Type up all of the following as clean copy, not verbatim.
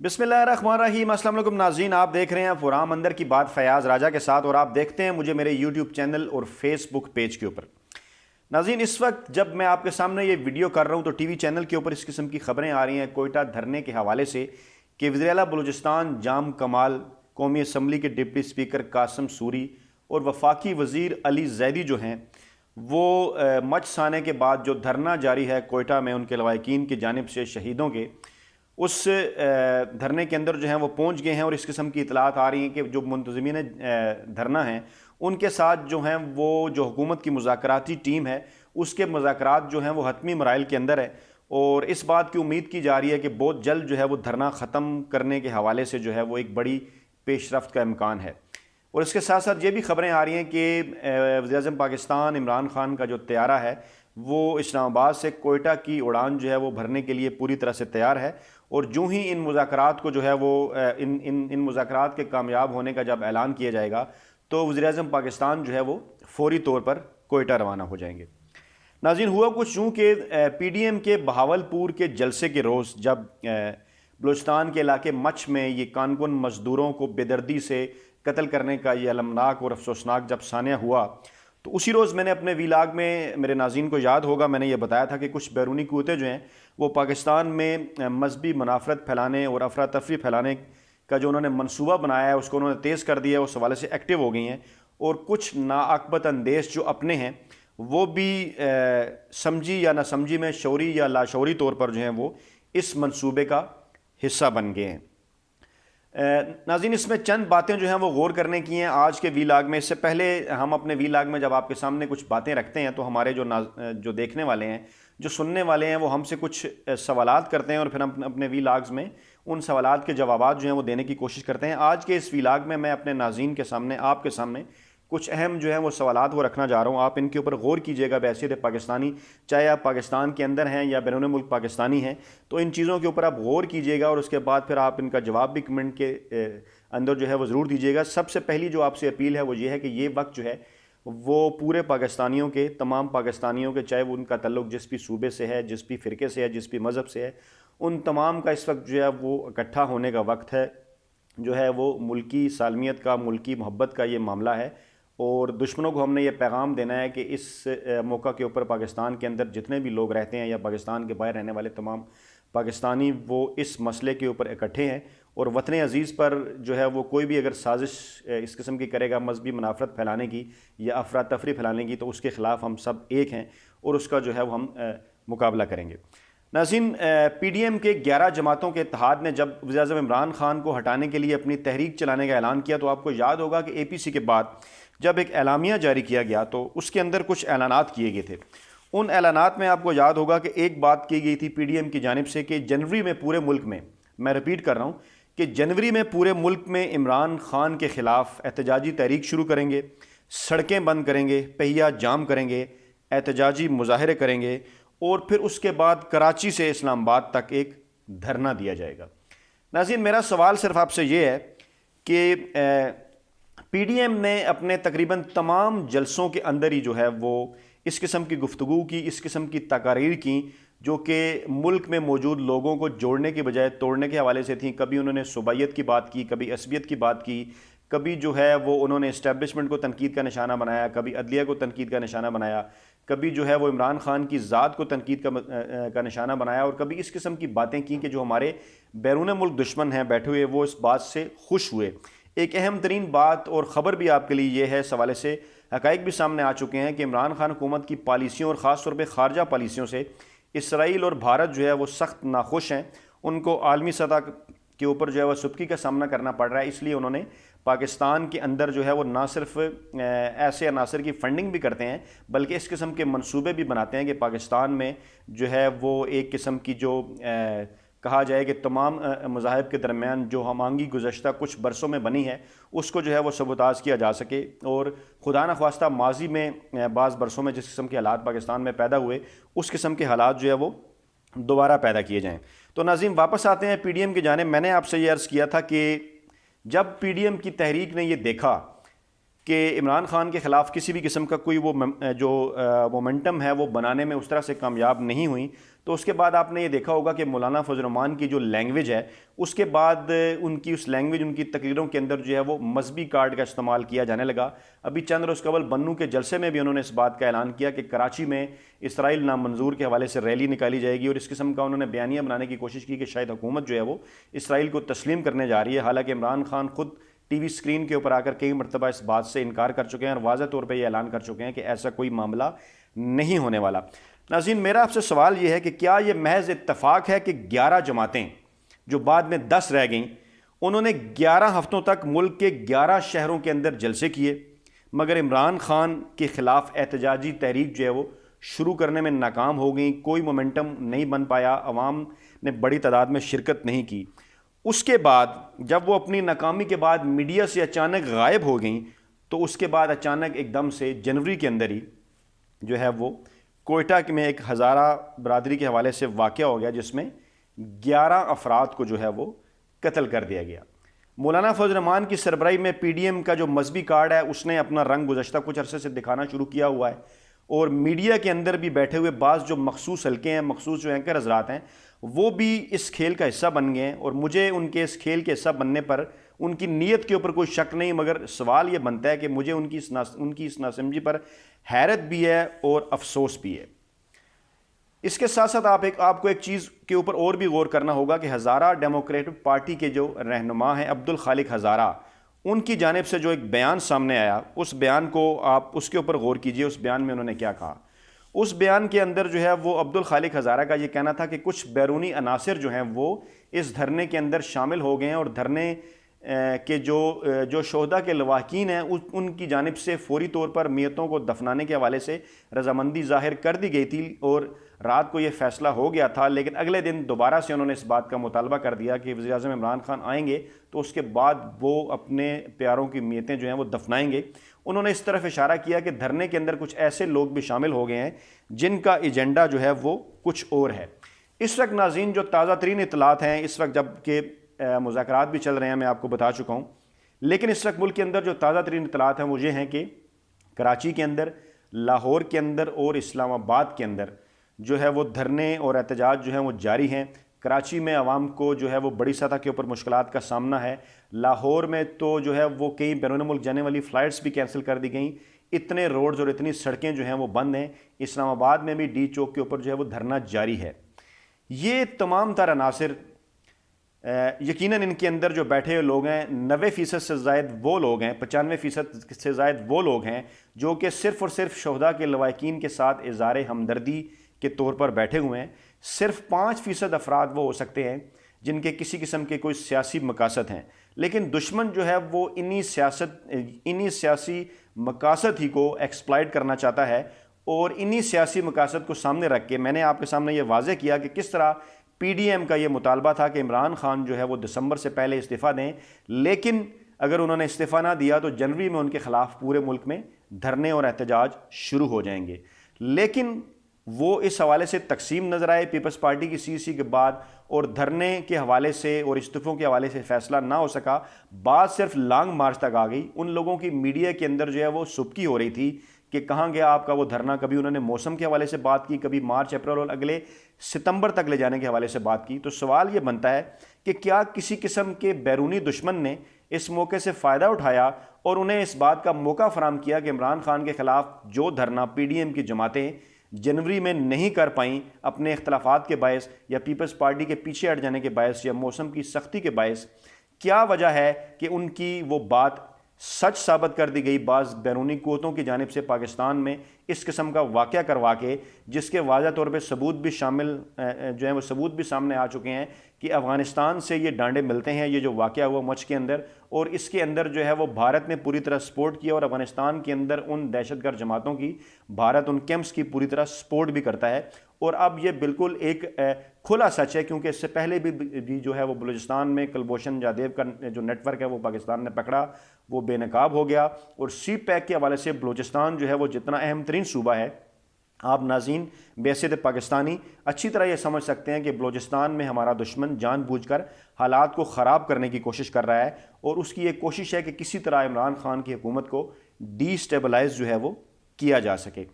बिस्मिल्लाहिर्रहमानिर्रहीम। अस्सलाम वालेकुम नाज़रीन, आप देख रहे हैं फुराम अंदर की बात फ़याज़ राजा के साथ और आप देखते हैं मुझे मेरे यूट्यूब चैनल और फेसबुक पेज के ऊपर। नाज़रीन, इस वक्त जब मैं आपके सामने ये वीडियो कर रहा हूँ तो टीवी चैनल के ऊपर इस किस्म की खबरें आ रही हैं कोयटा धरने के हवाले से कि वज़ीर आला बलूचिस्तान जाम कमाल, कौमी असम्बली के डिप्टी स्पीकर कासिम सूरी और वफाकी वज़ीर अली जैदी जो हैं वो मच साने के बाद जो धरना जारी है कोयटा में उनके लवाकिन की जानिब से शहीदों के, उस धरने के अंदर जो है वो पहुंच गए हैं और इस किस्म की इतलात आ रही हैं कि जो मुंतज़मीन धरना हैं उनके साथ जो हैं वो जो हुकूमत की मुज़ाकराती टीम है उसके मुज़ाकरात जो हैं वो हतमी मराइल के अंदर है और इस बात की उम्मीद की जा रही है कि बहुत जल्द जो है वो धरना ख़त्म करने के हवाले से जो है वो एक बड़ी पेशरफ्त का इम्कान है। और इसके साथ साथ ये भी खबरें आ रही हैं कि वज़ीर-ए-आज़म पाकिस्तान इमरान खान का जो तैयारा है वो इस्लामाबाद से कोयटा की उड़ान जो है वो भरने के लिए पूरी तरह से तैयार है और जो ही इन मुज़ाकरात को जो है वो इन मुज़ाकरात के कामयाब होने का जब ऐलान किया जाएगा तो वज़ीर-ए-आज़म पाकिस्तान जो है वो फौरी तौर पर कोयटा रवाना हो जाएंगे। नाज़रीन, हुआ कुछ यूँ कि PDM के बहावलपुर के जलसे के रोज़ जब बलूचिस्तान के इलाके मच में ये कानकुन मज़दूरों को बेदर्दी से कत्ल करने का ये अलमनाक और अफसोसनाक जब सानिया हुआ तो उसी रोज़ मैंने अपने वीलाग में, मेरे नाज़रीन को याद होगा, मैंने ये बताया था कि कुछ बैरूनी क़ुव्वतें जो हैं वो पाकिस्तान में मजहबी मुनाफरत फैलाने और अफरा तफरी फैलाने का जो उन्होंने मनसूबा बनाया है उसको उन्होंने तेज़ कर दिया है, उस हवाले से एक्टिव हो गई हैं और कुछ नाअक़बत अंदेश जो अपने हैं वो भी समझी या ना समझी में शौरी या लाशौरी तौर पर जो हैं वो इस मनसूबे का हिस्सा बन गए हैं। नाज़रीन, इसमें चंद बातें जो हैं वो गौर करने की हैं आज के वीलाग में। इससे पहले हम अपने वीलाग में जब आपके सामने कुछ बातें रखते हैं तो हमारे जो देखने वाले हैं, जो सुनने वाले हैं, वो हमसे कुछ सवालात करते हैं और फिर हम अपने वीलाग्स में उन सवालात के जवाबात जो हैं वो देने की कोशिश करते हैं। आज के इस वीलाग में मैं अपने नाज़रीन के सामने, आपके सामने कुछ अहम जो है वो सवालात वो रखना चाह रहा हूँ। आप इनके ऊपर गौर कीजिएगा बहैसियत पाकिस्तानी, चाहे आप पाकिस्तान के अंदर हैं या बैरून मुल्क पाकिस्तानी हैं, तो इन चीज़ों के ऊपर आप गौर कीजिएगा और उसके बाद फिर आप इनका जवाब भी कमेंट के अंदर जो है वो ज़रूर दीजिएगा। सबसे पहली जो आपसे अपील है वो ये है कि ये वक्त जो है वो पूरे पाकिस्तानियों के, तमाम पाकिस्तानियों के, चाहे वो उनका तल्लुक़ जिस भी सूबे से है, जिस भी फ़िरके से है, जिस भी मज़हब से है, उन तमाम का इस वक्त जो है वो इकट्ठा होने का वक्त है। जो है वो मुल्की सालमियत का, मुल्की मोहब्बत का ये मामला है और दुश्मनों को हमने ये पैगाम देना है कि इस मौका के ऊपर पाकिस्तान के अंदर जितने भी लोग रहते हैं या पाकिस्तान के बाहर रहने वाले तमाम पाकिस्तानी वो इस मसले के ऊपर इकट्ठे हैं और वतन अज़ीज़ पर जो है वो कोई भी अगर साजिश इस किस्म की करेगा मजहबी मुनाफरत फैलाने की या अफरा तफरी फैलाने की तो उसके ख़िलाफ़ हम सब एक हैं और उसका जो है वो हम मुकाबला करेंगे। नाज़रीन, PDM के 11 जमातों के इत्तेहाद ने जब वज़ीर-ए-आज़म इमरान खान को हटाने के लिए अपनी तहरीक चलाने का ऐलान किया तो आपको याद होगा कि APC के बाद जब एक एलामिया जारी किया गया तो उसके अंदर कुछ ऐलानात किए गए थे। उन ऐलानात में आपको याद होगा कि एक बात की गई थी PDM की जानिब से कि जनवरी में पूरे मुल्क में, मैं रिपीट कर रहा हूँ कि जनवरी में पूरे मुल्क में इमरान खान के ख़िलाफ़ एहतजाजी तहरीक शुरू करेंगे, सड़कें बंद करेंगे, पहिया जाम करेंगे, एहतजाजी मुजाहरे करेंगे और फिर उसके बाद कराची से इस्लामाबाद तक एक धरना दिया जाएगा। नाज़रीन, मेरा सवाल सिर्फ आपसे ये है कि PDM ने अपने तकरीबन तमाम जलसों के अंदर ही जो है वो इस किस्म की गुफ्तगू की, इस किस्म की तकारीर की जो कि मुल्क में मौजूद लोगों को जोड़ने के बजाय तोड़ने के हवाले से थी। कभी उन्होंने सूबाइयत की बात की, कभी असबियत की बात की, कभी जो है वो उन्होंने इस्टेब्लिशमेंट को तनकीद का निशाना बनाया, कभी अदलिया को तनकीद का निशाना बनाया, कभी जो है वो इमरान खान की ज़ात को तनकीद का निशाना बनाया और कभी इस किस्म की बातें की कि जो हमारे बैरून मुल्क दुश्मन हैं बैठे हुए वो इस बात से खुश हुए। एक अहम तरीन बात और ख़बर भी आपके लिए ये है, इस हवाले से हक़ाइक़ भी सामने आ चुके हैं कि इमरान खान हुकूमत की पॉलिसियों और ख़ास तौर पर ख़ारजा पॉलिसियों से इसराइल और भारत जो है वो सख्त नाखुश हैं। उनको आलमी सतह के ऊपर जो है वह सुबकी का सामना करना पड़ रहा है, इसलिए उन्होंने पाकिस्तान के अंदर जो है वो ना सिर्फ ऐसे अनासर की फ़ंडिंग भी करते हैं बल्कि इस किस्म के मंसूबे भी बनाते हैं कि पाकिस्तान में जो है वो एक किस्म की जो कहा जाए कि तमाम मज़ाहिब के दरमियान जो हमांगी गुज़श्ता कुछ बरसों में बनी है उसको जो है वो सबूताज किया जा सके और खुदा न ख्वास्ता माजी में बाज़ बरसों में जिस किस्म के हालात पाकिस्तान में पैदा हुए उस किस्म के हालात जो है वो दोबारा पैदा किए जाएँ। तो नाज़रीन, वापस आते हैं PDM की जानिब। मैंने आपसे ये अर्ज़ किया था कि जब PDM की तहरीक ने ये देखा कि इमरान खान के ख़िलाफ़ किसी भी किस्म का कोई वो जो मोमेंटम है वो बनाने में उस तरह से कामयाब नहीं हुई, तो उसके बाद आपने ये देखा होगा कि मौलाना फजल रहमान की जो लैंग्वेज है, उसके बाद उनकी उस लैंग्वेज, उनकी तकरीरों के अंदर जो है वो मजहबी कार्ड का इस्तेमाल किया जाने लगा। अभी चंद रोज़ कबल बन्नू के जलसे में भी उन्होंने इस बात का ऐलान किया कि कराची में इसराइल नामंजूर के हवाले से रैली निकाली जाएगी, और इस किस्म का उन्होंने बयानिया बनाने की कोशिश की कि शायद हुकूमत जो है वो इसराइल को तस्लीम करने जा रही है। हालांकि इमरान खान खुद टीवी स्क्रीन के ऊपर आकर कई मरतबा इस बात से इनकार कर चुके हैं और वाज़ह तौर पर यह ऐलान कर चुके हैं कि ऐसा कोई मामला नहीं होने वाला। नाज़रीन, मेरा आपसे सवाल यह है कि क्या यह महज इत्तफाक है कि 11 जमातें जो बाद में 10 रह गईं, उन्होंने 11 हफ्तों तक मुल्क के 11 शहरों के अंदर जलसे किए, मगर इमरान खान के ख़िलाफ़ एहतजाजी तहरीक जो है वो शुरू करने में नाकाम हो गई, कोई मोमेंटम नहीं बन पाया, अवाम ने बड़ी तादाद में शिरकत नहीं की। उसके बाद जब वो अपनी नाकामी के बाद मीडिया से अचानक गायब हो गई, तो उसके बाद अचानक एकदम से जनवरी के अंदर ही जो है वो कोयटा में एक हज़ारा बरादरी के हवाले से वाक़या हो गया, जिसमें 11 अफराद को जो है वो कत्ल कर दिया गया। मौलाना फजल रहमान की सरबराही में PDM का जो मजहबी कार्ड है उसने अपना रंग गुज़श्ता कुछ अरसे से दिखाना शुरू किया हुआ है, और मीडिया के अंदर भी बैठे हुए बाज़ जो मखसूस हल्के हैं, मखसूस जो एंकर हजरात हैं, वो भी इस खेल का हिस्सा बन गए हैं। और मुझे उनके इस खेल के हिस्सा बनने पर उनकी नीयत के ऊपर कोई शक नहीं, मगर सवाल ये बनता है कि मुझे उनकी इस नासमझी पर हैरत भी है और अफसोस भी है। इसके साथ साथ आपको एक चीज़ के ऊपर और भी गौर करना होगा कि हज़ारा डेमोक्रेटिक पार्टी के जो रहनुमा हैं अब्दुल खालिक हज़ारा, उनकी जानिब से जो एक बयान सामने आया, उस बयान को आप उसके ऊपर गौर कीजिए। उस बयान में उन्होंने क्या कहा? उस बयान के अंदर जो है वो अब्दुल खालिक हज़ारा का ये कहना था कि कुछ बैरूनी अनासिर जो हैं वो इस धरने के अंदर शामिल हो गए हैं, और धरने के जो शोहदा के लवाकिन हैं उनकी जानिब से फौरी तौर पर मियतों को दफनाने के हवाले से रजामंदी ज़ाहिर कर दी गई थी, और रात को ये फ़ैसला हो गया था। लेकिन अगले दिन दोबारा से उन्होंने इस बात का मुतालबा कर दिया कि वज़ीर-ए-आज़म इमरान खान आएंगे तो उसके बाद वो अपने प्यारों की मियतें जो हैं वो दफनाएंगे। उन्होंने इस तरफ इशारा किया कि धरने के अंदर कुछ ऐसे लोग भी शामिल हो गए हैं जिनका एजेंडा जो है वो कुछ और है। इस वक्त नाज़रीन जो ताज़ा तरीन इतलात हैं, इस वक्त जबकि मुज़ाकरात भी चल रहे हैं, मैं आपको बता चुका हूँ, लेकिन इस वक्त मुल्क के अंदर जो ताज़ा तरीन इतलात हैं वो ये हैं कि कराची के अंदर, लाहौर के अंदर और इस्लामाबाद के अंदर जो है वो धरने और एहतजाज जो हैं वो जारी हैं। कराची में आवाम को जो है वो बड़ी सतह के ऊपर मुश्किलात का सामना है। लाहौर में तो जो है वो कई बैरून मुल्क जाने वाली फ़्लाइट्स भी कैंसिल कर दी गई, इतने रोड्स और इतनी सड़कें जो हैं वो बंद हैं। इस्लामाबाद में भी डी चौक के ऊपर जो है वो धरना जारी है। ये तमाम तर अनासिर यकीनन इनके अंदर जो बैठे हुए लोग हैं 90% से ज़ायद वो लोग हैं, 95% से ज़ायद वो लोग हैं जो कि सिर्फ़ और सिर्फ शोहदा के लवाकिन के साथ इज़हार हमदर्दी के तौर पर बैठे हुए हैं। सिर्फ 5% अफराद वो हो सकते हैं जिनके किसी किस्म के कोई सियासी मकासद हैं, लेकिन दुश्मन जो है वो इन्हीं सियासी मकासद ही को एक्सप्लॉइट करना चाहता है, और इन्हीं सियासी मकासद को सामने रख के मैंने आपके सामने ये वाज़े किया कि किस तरह PDM का ये मुतालबा था कि इमरान खान जो है वो दिसंबर से पहले इस्तीफ़ा दें, लेकिन अगर उन्होंने इस्तीफ़ा ना दिया तो जनवरी में उनके ख़िलाफ़ पूरे मुल्क में धरने और एहतजाज शुरू हो जाएंगे। लेकिन वो इस हवाले से तकसीम नज़र आए पीपल्स पार्टी की CC के बाद, और धरने के हवाले से और इस्तीफ़ों के हवाले से फ़ैसला ना हो सका। बात सिर्फ लॉन्ग मार्च तक आ गई। उन लोगों की मीडिया के अंदर जो है वो सुबकी हो रही थी कि कहाँ गया आपका वो धरना। कभी उन्होंने मौसम के हवाले से बात की, कभी मार्च, अप्रैल और अगले सितंबर तक ले जाने के हवाले से बात की। तो सवाल ये बनता है कि क्या किसी किस्म के बैरूनी दुश्मन ने इस मौके से फ़ायदा उठाया और उन्हें इस बात का मौका फराम किया कि इमरान खान के ख़िलाफ़ जो धरना PDM की जमातें जनवरी में नहीं कर पाई अपने इख्तलाफात के बायस, या पीपल्स पार्टी के पीछे हट जाने के बायस, या मौसम की सख्ती के बायस, क्या वजह है कि उनकी वो बात सच साबित कर दी गई बाज़ बैरूनी क़ुव्वतों की जानिब से पाकिस्तान में इस किस्म का वाक़या करवा के, जिसके वाज़ह तौर पे सबूत भी शामिल जो है वो सबूत भी सामने आ चुके हैं कि अफ़गानिस्तान से ये डांडे मिलते हैं, ये जो वाक़या हुआ मच के अंदर, और इसके अंदर जो है वो भारत ने पूरी तरह सपोर्ट किया, और अफ़गानिस्तान के अंदर उन दहशतगर्द जमातों की भारत उन कैंप्स की पूरी तरह सपोर्ट भी करता है। और अब ये बिल्कुल एक खुला सच है, क्योंकि इससे पहले भी जो है वो बलूचिस्तान में कुलभूषण जादेव का जो नेटवर्क है वो पाकिस्तान ने पकड़ा, वो बेनकाब हो गया। और CPEC के हवाले से बलूचिस्तान जो है वो जितना अहम तरीन सूबा है, आप नाज़रीन बेहसियत पाकिस्तानी अच्छी तरह ये समझ सकते हैं कि बलूचिस्तान में हमारा दुश्मन जानबूझकर हालात को ख़राब करने की कोशिश कर रहा है, और उसकी एक कोशिश है कि किसी तरह इमरान खान की हुकूमत को डिस्टेबलाइज जो है वो किया जा सके।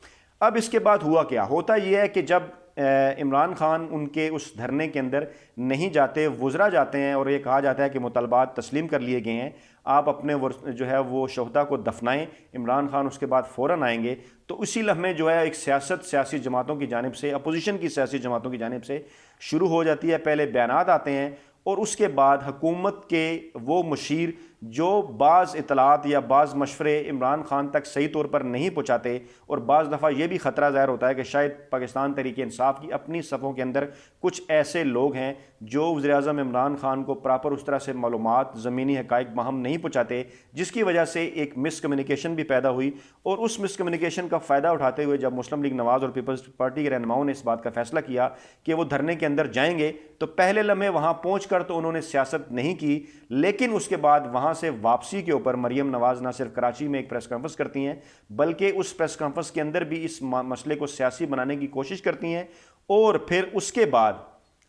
अब इसके बाद हुआ क्या, होता यह है कि जब इमरान खान उनके उस धरने के अंदर नहीं जाते, वुज़रा जाते हैं और ये कहा जाता है कि मुतालबात तस्लीम कर लिए गए हैं, आप अपने जो है वो शहदा को दफनाएं, इमरान खान उसके बाद फ़ौरन आएंगे। तो उसी लम्हे जो है एक सियासी जमातों की जानिब से, अपोजिशन की सियासी जमातों की जानिब से शुरू हो जाती है। पहले बयानात आते हैं और उसके बाद हुकूमत के वो मुशीर जो बाज़ इतलात या बाज़ मशवरे इमरान खान तक सही तौर पर नहीं पहुँचाते, और बाज़ दफ़ा ये भी ख़तरा ज़ाहिर होता है कि शायद पाकिस्तान तहरीक इंसाफ की अपनी सफ़ों के अंदर कुछ ऐसे लोग हैं जो वज़ीर-ए-आज़म इमरान खान को प्रॉपर उस तरह से मालूमात, ज़मीनी हक़ाइक़ बाहम नहीं पहुँचाते, जिसकी वजह से एक मिसकम्युनिकेशन भी पैदा हुई। और उस मिसकम्युनिकेशन का फ़ायदा उठाते हुए जब मुस्लिम लीग नवाज़ और पीपल्स पार्टी के रहनुमाओं ने इस बात का फ़ैसला किया कि वो धरने के अंदर जाएंगे, तो पहले लम्हे वहाँ पहुँच कर तो उन्होंने सियासत नहीं की, लेकिन उसके बाद वहाँ से वापसी के ऊपर मरियम नवाज़ ना सिर्फ कराची में एक प्रेस कॉन्फ्रेंस करती हैं, बल्कि उस प्रेस कॉन्फ्रेंस के अंदर भी इस मसले को सियासी बनाने की कोशिश करती हैं। और फिर उसके बाद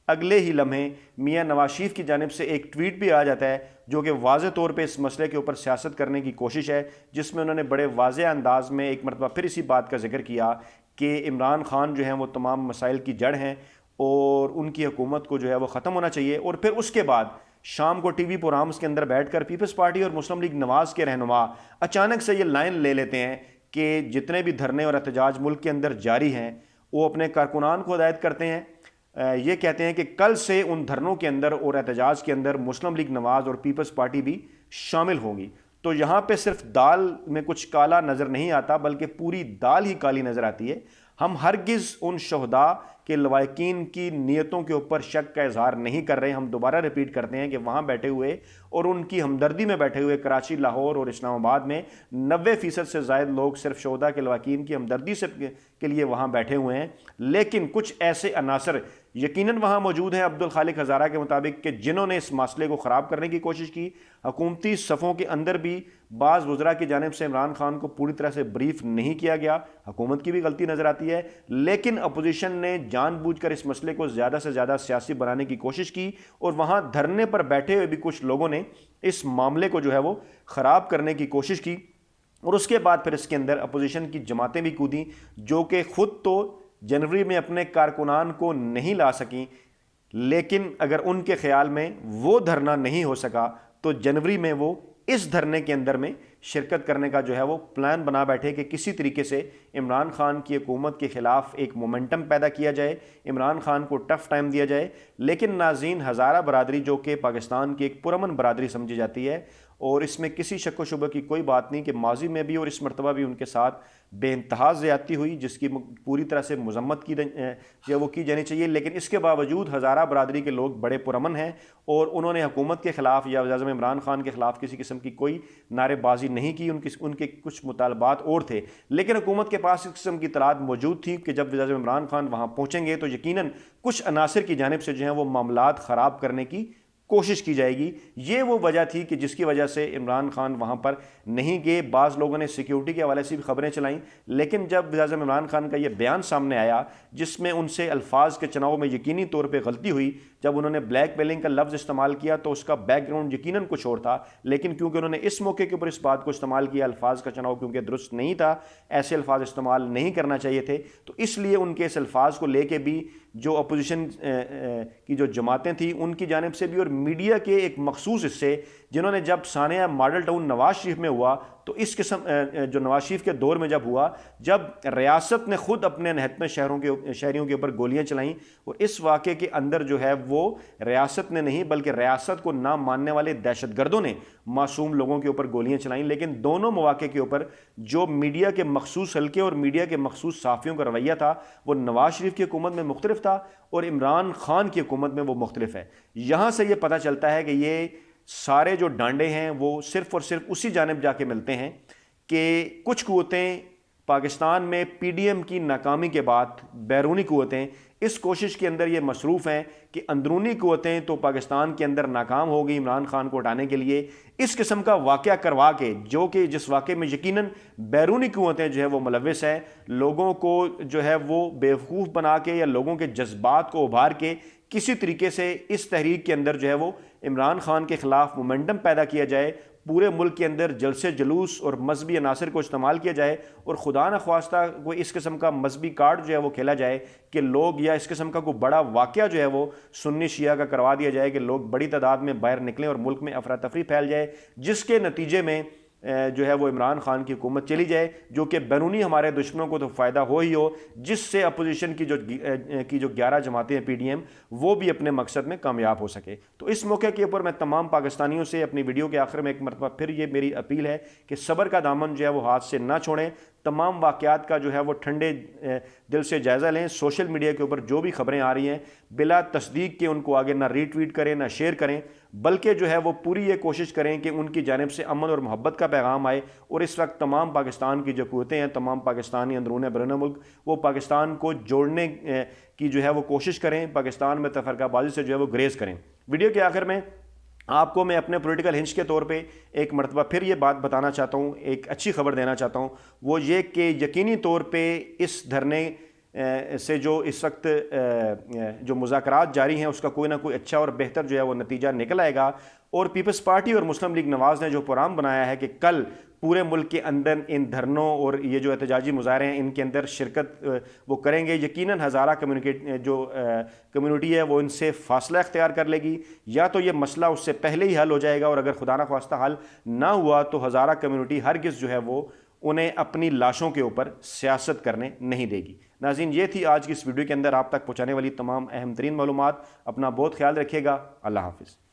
अगले ही लम्हे मियां नवाज शरीफ की जानिब से एक ट्वीट भी आ जाता है जो कि वाज़े तौर पे इस मसले के ऊपर सियासत करने की कोशिश है, जिसमें उन्होंने बड़े वाज़े अंदाज में एक मरतबा फिर इसी बात का जिक्र किया कि इमरान खान जो हैं वो तमाम मसाइल की जड़ हैं और उनकी हुकूमत को जो है वो ख़त्म होना चाहिए। और फिर उसके बाद शाम को टीवी प्रोग्राम्स के अंदर बैठकर पीपल्स पार्टी और मुस्लिम लीग नवाज़ के रहनुमा अचानक से ये लाइन ले लेते हैं कि जितने भी धरने और एहतजाज मुल्क के अंदर जारी हैं, वो अपने कारकुनान को हिदायत करते हैं, ये कहते हैं कि कल से उन धरनों के अंदर और एहतजाज के अंदर मुस्लिम लीग नवाज़ और पीपल्स पार्टी भी शामिल होंगी। तो यहाँ पे सिर्फ दाल में कुछ काला नज़र नहीं आता, बल्कि पूरी दाल ही काली नज़र आती है। हम हरगिज़ उन शहदा के लवाकिन की नीयतों के ऊपर शक का इजहार नहीं कर रहे। हम दोबारा रिपीट करते हैं कि वहाँ बैठे हुए और उनकी हमदर्दी में बैठे हुए कराची, लाहौर और इस्लामाबाद में 90% से ज़ायद लोग सिर्फ शहदा के लवाकिन की हमदर्दी से के लिए वहाँ बैठे हुए हैं। लेकिन कुछ ऐसे अनासर यकीनन वहाँ मौजूद हैं, अब्दुल खालिक हज़ारा के मुताबिक, कि जिन्होंने इस मसले को ख़राब करने की कोशिश की। हुकूमती सफ़ों के अंदर भी बाज़ वज़रा की जानिब से इमरान खान को पूरी तरह से ब्रीफ नहीं किया गया, हुकूमत की भी गलती नज़र आती है। लेकिन अपोजिशन ने जानबूझकर इस मसले को ज़्यादा से ज़्यादा सियासी बनाने की कोशिश की और वहाँ धरने पर बैठे हुए भी कुछ लोगों ने इस मामले को जो है वो ख़राब करने की कोशिश की। और उसके बाद फिर इसके अंदर अपोजिशन की जमातें भी कूदी, जो कि ख़ुद तो जनवरी में अपने कारकुनान को नहीं ला सकी, लेकिन अगर उनके ख्याल में वो धरना नहीं हो सका तो जनवरी में वो इस धरने के अंदर में शिरकत करने का जो है वो प्लान बना बैठे कि किसी तरीके से इमरान खान की हुकूमत के ख़िलाफ़ एक मोमेंटम पैदा किया जाए, इमरान खान को टफ़ टाइम दिया जाए। लेकिन नाज़रीन, हज़ारा बरादरी जो कि पाकिस्तान की एक पुरअमन बरादरी समझी जाती है, और इसमें किसी शक व शुबे की कोई बात नहीं कि माजी में भी और इस मरतबा भी उनके साथ बेइंतहा ज़्यादती हुई, जिसकी पूरी तरह से मजम्मत की जानी चाहिए। लेकिन इसके बावजूद हज़ारा बरादरी के लोग बड़े पुरअमन हैं और उन्होंने हुकूमत के ख़िलाफ़ या वज़ीर-ए-आज़म इमरान खान के ख़िलाफ़ किसी किस्म की कोई नारेबाजी नहीं की। उनके कुछ मुतालबात और थे, लेकिन हुकूमत के पास इस किस्म की इत्तलात मौजूद थी कि जब वज़ीर-ए-आज़म इमरान खान वहाँ पहुँचेंगे तो यकीनन कुछ अनासर की जानिब से जो है वो मामलात ख़राब करने की कोशिश की जाएगी। ये वो वजह थी कि जिसकी वजह से इमरान खान वहाँ पर नहीं गए। बाज़ लोगों ने सिक्योरिटी के हवाले से भी खबरें चलाईं, लेकिन जब वज़ीर-ए-आज़म इमरान खान का ये बयान सामने आया जिसमें उनसे अल्फाज के चुनाव में यकीनी तौर पर गलती हुई, जब उन्होंने ब्लैक मेलिंग का लफ्ज़ इस्तेमाल किया तो उसका बैकग्राउंड यकीनन कुछ और था, लेकिन क्योंकि उन्होंने इस मौके के ऊपर इस बात को इस्तेमाल किया, अल्फाज का चुनाव क्योंकि दुरुस्त नहीं था, ऐसे अल्फाज इस्तेमाल नहीं करना चाहिए थे, तो इसलिए उनके इस अल्फाज को लेके भी जो अपोजिशन की जो जमातें थी उनकी जानिब से भी और मीडिया के एक मखसूस हिस्से, जिन्होंने जब सानिया मॉडल टाउन नवाज शरीफ में हुआ तो इस किस्म जो नवाज शरीफ के दौर में जब हुआ, जब रियासत ने खुद अपने निहत्मे शहरियों के ऊपर गोलियां चलाईं, और इस वाक़े के अंदर जो है वो रियासत ने नहीं बल्कि रियासत को ना मानने वाले दहशतगर्दों ने मासूम लोगों के ऊपर गोलियां चलाईं। लेकिन दोनों मौके के ऊपर जो मीडिया के मखसूस हल्के और मीडिया के मखसूस साफ़ियों का रवैया था वो नवाज शरीफ की हुकूमत में मुख्तलिफ था और इमरान खान की हुकूमत में वो मुख्तलिफ है। यहाँ से ये पता चलता है कि ये सारे जो डांडे हैं वो सिर्फ़ और सिर्फ उसी जानिब जाके मिलते हैं कि कुछ कुव्वतें पाकिस्तान में पीडीएम की नाकामी के बाद बैरूनी कुव्वतें इस कोशिश के अंदर ये मसरूफ़ हैं कि अंदरूनी कुव्वतें तो पाकिस्तान के अंदर नाकाम हो गई इमरान खान को हटाने के लिए, इस किस्म का वाक़या करवा के, जो कि जिस वाक़े में यकीनन बैरूनी कुव्वतें जो है वो मुलव्विस हैं, लोगों को जो है वो बेवकूफ़ बना के या लोगों के जज्बात को उभार के किसी तरीके से इस तहरीक के अंदर जो है वो इमरान खान के ख़िलाफ़ मोमेंटम पैदा किया जाए, पूरे मुल्क के अंदर जलसे जुलूस और मजहबी अनासर को इस्तेमाल किया जाए और खुदा न ख्वास्ता कोई इस किस्म का मजहबी कार्ड जो है वो खेला जाए कि लोग, या इस किस्म का कोई बड़ा वाक़या जो है वो सुन्नी शिया का करवा दिया जाए कि लोग बड़ी तादाद में बाहर निकलें और मुल्क में अफरा तफरी फैल जाए, जिसके नतीजे में जो है वो इमरान खान की हुकूमत चली जाए, जो कि बैरूनी हमारे दुश्मनों को तो फ़ायदा हो ही हो, जिससे अपोजिशन की जो 11 जमातें हैं PDM, वो भी अपने मकसद में कामयाब हो सके। तो इस मौके के ऊपर मैं तमाम पाकिस्तानियों से अपनी वीडियो के आखिर में एक मरतबा फिर ये मेरी अपील है कि सब्र का दामन जो है वो हाथ से ना छोड़ें, तमाम वाक़यात का जो है वो ठंडे दिल से जायज़ा लें। सोशल मीडिया के ऊपर जो भी खबरें आ रही हैं बिला तस्दीक के उनको आगे ना रीट्वीट करें ना शेयर करें, बल्कि जो है वो पूरी ये कोशिश करें कि उनकी जानिब से अमन और मोहब्बत का पैगाम आए। और इस वक्त तमाम पाकिस्तान की जो क़ुव्वतें हैं, तमाम पाकिस्तानी अंदरून बैरून मुल्क, वो पाकिस्तान को जोड़ने की जो है वो कोशिश करें, पाकिस्तान में तफरकाबाजी से जो है वो ग्रेज करें। वीडियो के आखिर में आपको मैं अपने पॉलिटिकल हिंच के तौर पे एक मरतबा फिर ये बात बताना चाहता हूँ, एक अच्छी खबर देना चाहता हूँ, वो ये कि यकीनी तौर पे इस धरने से जो इस वक्त जो मुज़ाकरात जारी हैं उसका कोई ना कोई अच्छा और बेहतर जो है वो नतीजा निकल आएगा। और पीपल्स पार्टी और मुस्लिम लीग नवाज़ ने जो प्रोग्राम बनाया है कि कल पूरे मुल्क के अंदर इन धरनों और ये जो एहतजाजी मुजाहरे हैं इनके अंदर शिरकत वो करेंगे, यकीनन हज़ारा कम्युनिटी है वो इनसे फासला इख्तियार कर लेगी, या तो ये मसला उससे पहले ही हल हो जाएगा, और अगर खुदा न ख्वास्ता हल ना हुआ तो हज़ारा कम्युनिटी हरगिज़ जो है वो उन्हें अपनी लाशों के ऊपर सियासत करने नहीं देगी। नाज़रीन, ये थी आज की इस वीडियो के अंदर आप तक पहुँचाने वाली तमाम अहम तरीन मालूमात। अपना बहुत ख्याल रखिएगा। अल्लाह हाफ़िज़।